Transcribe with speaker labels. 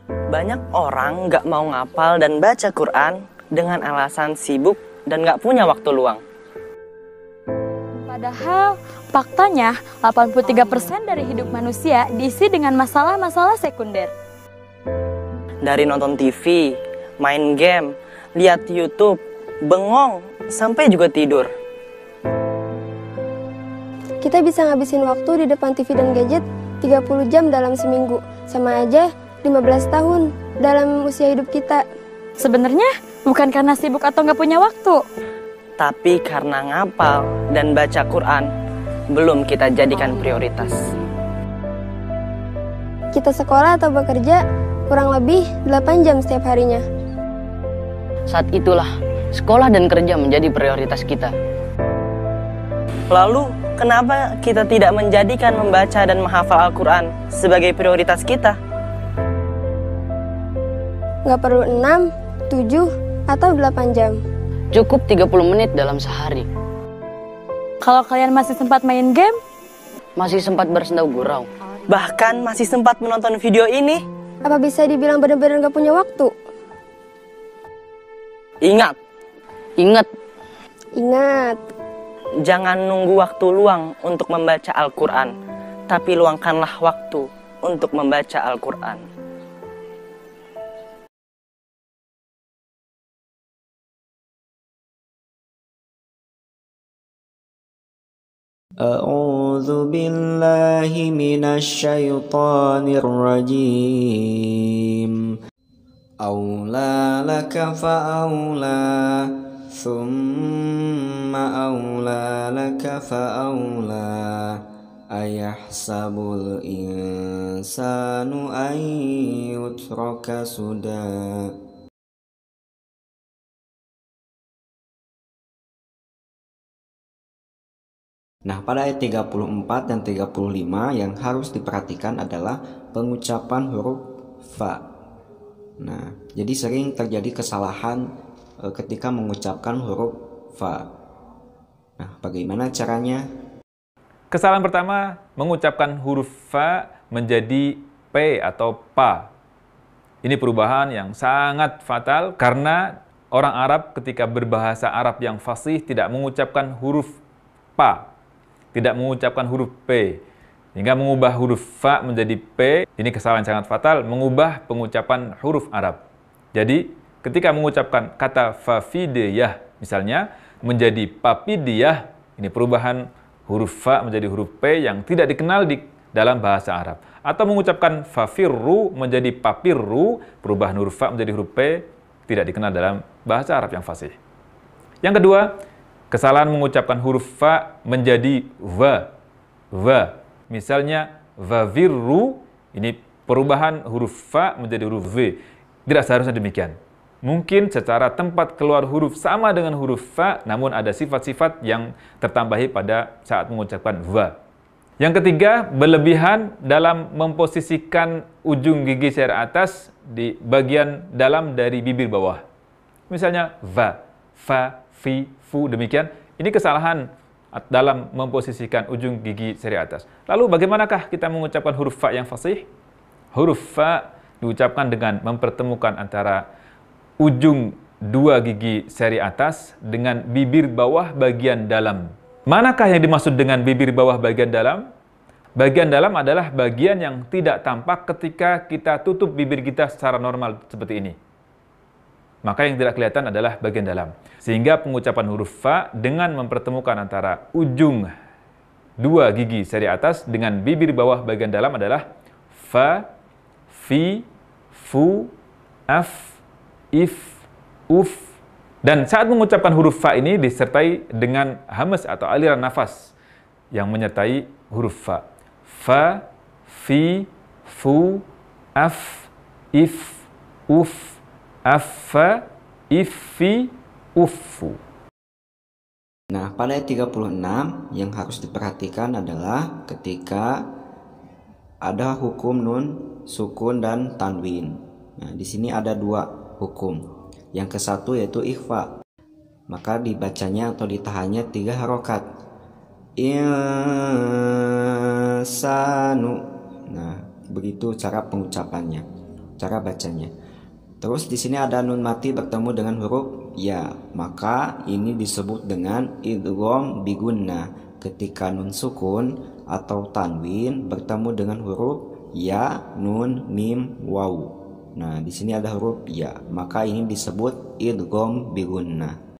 Speaker 1: Banyak orang nggak mau ngapal dan baca Quran dengan alasan sibuk dan nggak punya waktu luang.
Speaker 2: Padahal faktanya 83% dari hidup manusia diisi dengan masalah-masalah sekunder.
Speaker 1: Dari nonton TV, main game, lihat YouTube, bengong, sampai juga tidur.
Speaker 3: Kita bisa ngabisin waktu di depan TV dan gadget 30 jam dalam seminggu. Sama aja 15 tahun dalam usia hidup kita.
Speaker 2: Sebenarnya bukan karena sibuk atau nggak punya waktu,
Speaker 1: Tapi karena ngapal dan baca Quran, belum kita jadikan prioritas.
Speaker 3: Kita sekolah atau bekerja kurang lebih 8 jam setiap harinya.
Speaker 4: Saat itulah sekolah dan kerja menjadi prioritas kita.
Speaker 1: Lalu, kenapa kita tidak menjadikan membaca dan menghafal Al-Quran sebagai prioritas kita?
Speaker 3: Nggak perlu 6, 7, atau 8 jam.
Speaker 4: Cukup 30 menit dalam sehari.
Speaker 2: kalau kalian masih sempat main game,
Speaker 4: Masih sempat bersendau gurau.
Speaker 1: Bahkan masih sempat menonton video ini?
Speaker 3: Apa bisa dibilang benar-benar nggak punya waktu?
Speaker 1: Ingat,
Speaker 4: Ingat,
Speaker 3: Ingat,
Speaker 1: jangan nunggu waktu luang untuk membaca Al-Quran, tapi luangkanlah waktu untuk membaca Al-Quran.
Speaker 5: أعوذ بالله من الشيطان الرجيم أولى لك فأولى ثم أولى لك فأولى أيحسب الإنسان أن يترك سدى. Nah, pada ayat 34 dan 35 yang harus diperhatikan adalah pengucapan huruf fa. Nah, jadi sering terjadi kesalahan ketika mengucapkan huruf fa. Nah, bagaimana caranya?
Speaker 6: Kesalahan pertama, mengucapkan huruf fa menjadi p atau pa. Ini perubahan yang sangat fatal karena orang Arab ketika berbahasa Arab yang fasih tidak mengucapkan huruf pa, tidak mengucapkan huruf P, hingga mengubah huruf fa menjadi P. Ini kesalahan sangat fatal, mengubah pengucapan huruf Arab. Jadi, ketika mengucapkan kata fafidiyah, misalnya, menjadi papidiyah, ini perubahan huruf fa menjadi huruf P yang tidak dikenal di dalam bahasa Arab. Atau mengucapkan fafirru menjadi papirru, perubahan huruf fa menjadi huruf P, tidak dikenal dalam bahasa Arab yang fasih. Yang kedua, kesalahan mengucapkan huruf fa menjadi va. Misalnya, vavirru, ini perubahan huruf fa menjadi huruf v. Tidak seharusnya demikian. Mungkin secara tempat keluar huruf sama dengan huruf fa, namun ada sifat-sifat yang tertambahi pada saat mengucapkan va. Yang ketiga, berlebihan dalam memposisikan ujung gigi seri atas di bagian dalam dari bibir bawah. Misalnya, va, fa, fi, fu, demikian. Ini kesalahan dalam memposisikan ujung gigi seri atas. Lalu bagaimanakah kita mengucapkan huruf fa yang fasih? Huruf fa diucapkan dengan mempertemukan antara ujung dua gigi seri atas dengan bibir bawah bagian dalam. Manakah yang dimaksud dengan bibir bawah bagian dalam? Bagian dalam adalah bagian yang tidak tampak ketika kita tutup bibir kita secara normal seperti ini. Maka yang tidak kelihatan adalah bagian dalam. Sehingga pengucapan huruf fa dengan mempertemukan antara ujung dua gigi seri atas dengan bibir bawah bagian dalam adalah fa, fi, fu, af, if, uf. Dan saat mengucapkan huruf fa ini disertai dengan hamas atau aliran nafas yang menyertai huruf fa. Fa, fi, fu, af, if, uf, affa, iffi, uffu.
Speaker 5: Nah, pada ayat 36 yang harus diperhatikan adalah ketika ada hukum nun, sukun, dan tanwin. Nah, di sini ada dua hukum. Yang ke satu yaitu ikhfa. Maka dibacanya atau ditahannya 3 harokat. Insanu. Nah, begitu cara pengucapannya. cara bacanya. Terus di sini ada nun mati bertemu dengan huruf ya, maka ini disebut dengan idgham bigunna. Ketika nun sukun atau tanwin bertemu dengan huruf ya, nun, mim, waw. Nah, di sini ada huruf ya, maka ini disebut idgham bigunna.